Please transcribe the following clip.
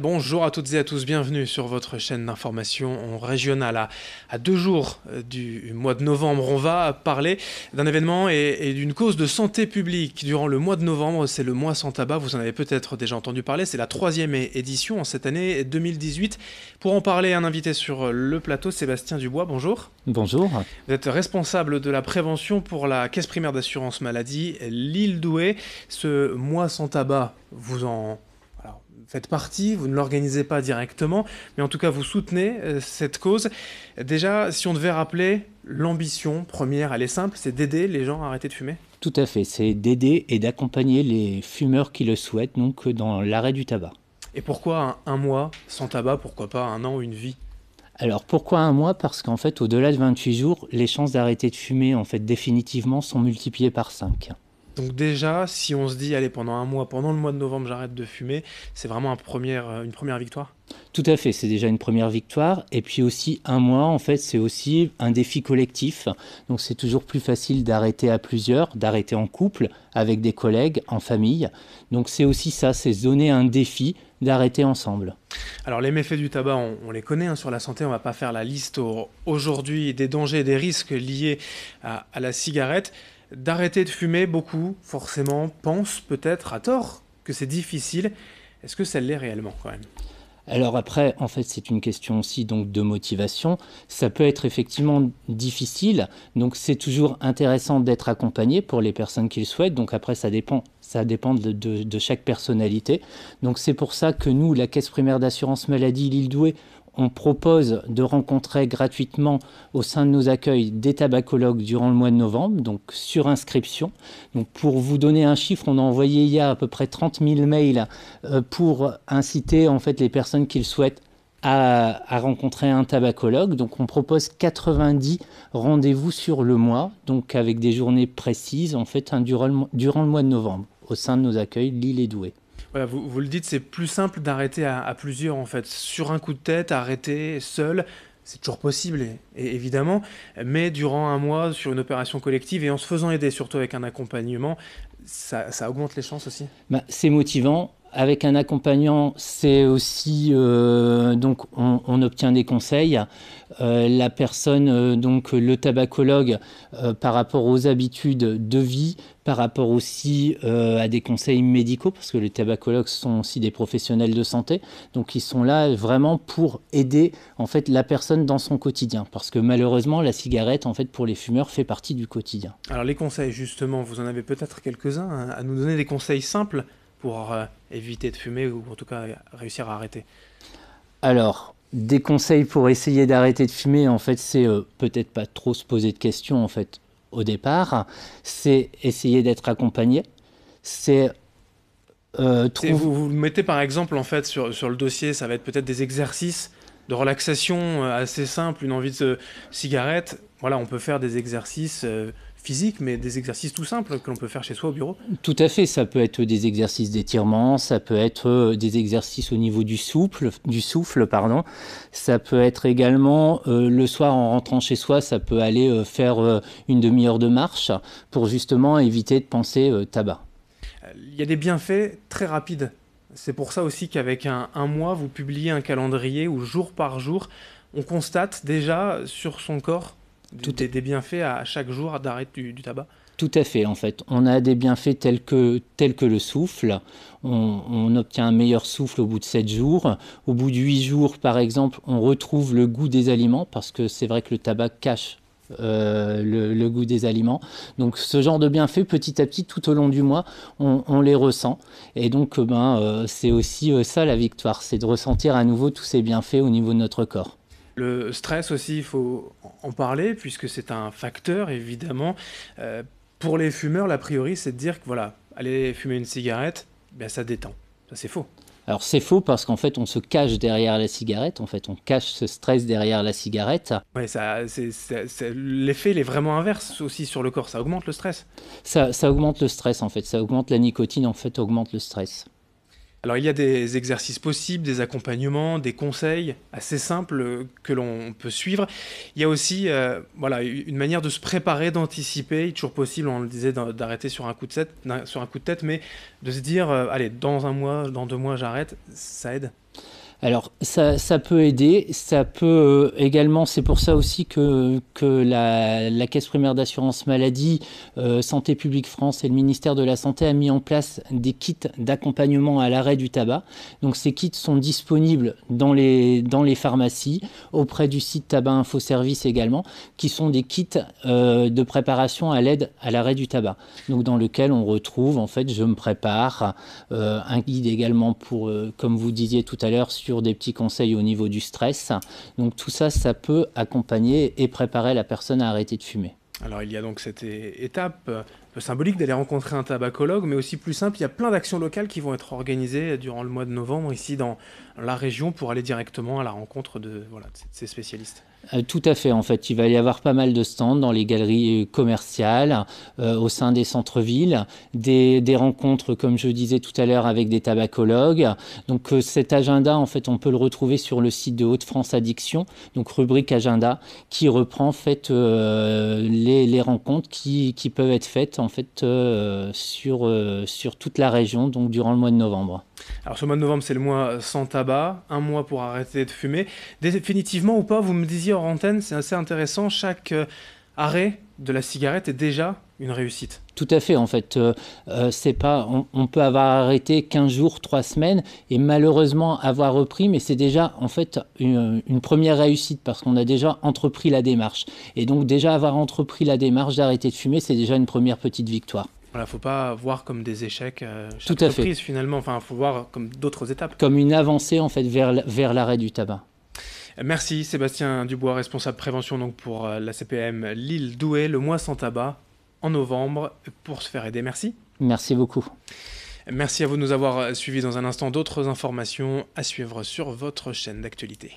Bonjour à toutes et à tous, bienvenue sur votre chaîne d'information régionale. À 2 jours du mois de novembre, on va parler d'un événement et d'une cause de santé publique. Durant le mois de novembre, c'est le mois sans tabac, vous en avez peut-être déjà entendu parler, c'est la 3e édition en cette année 2018. Pour en parler, un invité sur le plateau, Sébastien Dubois, bonjour. Bonjour. Vous êtes responsable de la prévention pour la Caisse primaire d'assurance maladie L'Île Douai. Ce mois sans tabac, vous faites partie, vous ne l'organisez pas directement, mais en tout cas vous soutenez cette cause. Déjà, si on devait rappeler, l'ambition première, elle est simple, c'est d'aider les gens à arrêter de fumer. Tout à fait, c'est d'aider et d'accompagner les fumeurs qui le souhaitent donc dans l'arrêt du tabac. Et pourquoi un mois sans tabac, pourquoi pas un an ou une vie? Alors pourquoi un mois? Parce qu'en fait au-delà de 28 jours, les chances d'arrêter de fumer en fait définitivement sont multipliées par 5. Donc déjà, si on se dit, allez, pendant un mois, pendant le mois de novembre, j'arrête de fumer, c'est vraiment une première victoire? Tout à fait, c'est déjà une première victoire. Et puis aussi un mois, en fait, c'est aussi un défi collectif. Donc c'est toujours plus facile d'arrêter à plusieurs, d'arrêter en couple, avec des collègues, en famille. Donc c'est aussi ça, c'est se donner un défi d'arrêter ensemble. Alors les méfaits du tabac, on les connaît sur la santé, on ne va pas faire la liste aujourd'hui des dangers et des risques liés à la cigarette. D'arrêter de fumer, beaucoup, forcément, pensent peut-être à tort que c'est difficile. Est-ce que ça l'est réellement quand même? Alors après, en fait, c'est une question aussi donc de motivation. Ça peut être effectivement difficile, donc c'est toujours intéressant d'être accompagné pour les personnes qui le souhaitent. Donc après, ça dépend de chaque personnalité. Donc c'est pour ça que nous, la Caisse primaire d'assurance maladie L'Île Douai, on propose de rencontrer gratuitement au sein de nos accueils des tabacologues durant le mois de novembre, donc sur inscription. Donc pour vous donner un chiffre, on a envoyé hier à peu près 30 000 mails pour inciter en fait les personnes qui le souhaitent à rencontrer un tabacologue. Donc on propose 90 rendez-vous sur le mois, donc avec des journées précises en fait durant le mois de novembre au sein de nos accueils L'Île et Douai. Voilà, vous le dites, c'est plus simple d'arrêter à plusieurs en fait. Sur un coup de tête, arrêter seul, c'est toujours possible, évidemment, mais durant un mois, sur une opération collective et en se faisant aider, surtout avec un accompagnement, ça augmente les chances aussi. C'est motivant. Avec un accompagnant, c'est aussi donc on obtient des conseils. La personne, donc le tabacologue, par rapport aux habitudes de vie, par rapport aussi à des conseils médicaux, parce que les tabacologues sont aussi des professionnels de santé, donc ils sont là vraiment pour aider en fait la personne dans son quotidien, parce que malheureusement la cigarette en fait pour les fumeurs fait partie du quotidien. Alors les conseils justement, vous en avez peut-être quelques-uns à nous donner, des conseils simples pour éviter de fumer ou en tout cas réussir à arrêter? Alors, des conseils pour essayer d'arrêter de fumer, en fait, c'est peut-être pas trop se poser de questions, en fait, au départ. C'est essayer d'être accompagné. C'est Vous le mettez par exemple en fait sur le dossier, ça va être peut-être des exercices de relaxation assez simples, une envie de cigarette. Voilà, on peut faire des exercices physiques, mais des exercices tout simples que l'on peut faire chez soi au bureau. Tout à fait, ça peut être des exercices d'étirement, ça peut être des exercices au niveau du souffle, pardon. Ça peut être également le soir en rentrant chez soi, ça peut aller faire une demi-heure de marche pour justement éviter de penser tabac. Il y a des bienfaits très rapides. C'est pour ça aussi qu'avec un mois, vous publiez un calendrier où jour par jour, on constate déjà sur son corps des bienfaits à chaque jour d'arrêt du tabac. Tout à fait, en fait. On a des bienfaits tels que le souffle. On obtient un meilleur souffle au bout de 7 jours. Au bout de 8 jours, par exemple, on retrouve le goût des aliments, parce que c'est vrai que le tabac cache le goût des aliments. Donc ce genre de bienfaits, petit à petit, tout au long du mois, on les ressent. Et donc c'est aussi ça la victoire, c'est de ressentir à nouveau tous ces bienfaits au niveau de notre corps. Le stress aussi, il faut en parler, puisque c'est un facteur, évidemment. Pour les fumeurs, l'a priori, c'est de dire que voilà, aller fumer une cigarette, ben, ça détend. Ça, c'est faux. Alors c'est faux parce qu'en fait on se cache derrière la cigarette, en fait on cache ce stress derrière la cigarette. Ouais, l'effet, il est vraiment inverse aussi sur le corps, ça augmente le stress. Ça augmente le stress en fait, ça augmente la nicotine en fait, augmente le stress. Alors il y a des exercices possibles, des accompagnements, des conseils assez simples que l'on peut suivre. Il y a aussi voilà, une manière de se préparer, d'anticiper. Il est toujours possible, on le disait, d'arrêter sur un coup de tête, mais de se dire, allez, dans un mois, dans 2 mois, j'arrête, ça aide. Alors, ça peut aider, ça peut également, c'est pour ça aussi que la Caisse primaire d'assurance maladie, Santé publique France et le ministère de la Santé a mis en place des kits d'accompagnement à l'arrêt du tabac. Donc, ces kits sont disponibles dans les pharmacies, auprès du site Tabac Info Service également, qui sont des kits de préparation à l'aide à l'arrêt du tabac. Donc, dans lequel on retrouve, en fait, je me prépare, un guide également pour, comme vous disiez tout à l'heure, sur des petits conseils au niveau du stress. Donc tout ça, ça peut accompagner et préparer la personne à arrêter de fumer. Alors il y a donc cette étape un peu symbolique d'aller rencontrer un tabacologue, mais aussi plus simple, il y a plein d'actions locales qui vont être organisées durant le mois de novembre ici dans la région pour aller directement à la rencontre de ces spécialistes. Tout à fait, en fait, il va y avoir pas mal de stands dans les galeries commerciales, au sein des centres-villes, des rencontres, comme je disais tout à l'heure, avec des tabacologues. Donc cet agenda, en fait, on peut le retrouver sur le site de Hauts-de-France Addiction, donc rubrique agenda, qui reprend en fait les rencontres qui peuvent être faites en fait sur toute la région, donc durant le mois de novembre. Alors ce mois de novembre, c'est le mois sans tabac, un mois pour arrêter de fumer. Définitivement ou pas, vous me disiez hors antenne, c'est assez intéressant, chaque arrêt de la cigarette est déjà une réussite. Tout à fait, en fait, c'est pas, on peut avoir arrêté 15 jours, 3 semaines, et malheureusement avoir repris, mais c'est déjà en fait une première réussite, parce qu'on a déjà entrepris la démarche. Et donc déjà avoir entrepris la démarche d'arrêter de fumer, c'est déjà une première petite victoire. Voilà, faut pas voir comme des échecs chaque Tout à reprise fait. finalement, enfin faut voir comme d'autres étapes. Comme une avancée en fait vers l'arrêt du tabac. Merci Sébastien Dubois, responsable prévention donc pour la CPAM Lille-Douai, le mois sans tabac en novembre pour se faire aider. Merci. Merci beaucoup. Merci à vous de nous avoir suivis. Dans un instant, d'autres informations à suivre sur votre chaîne d'actualité.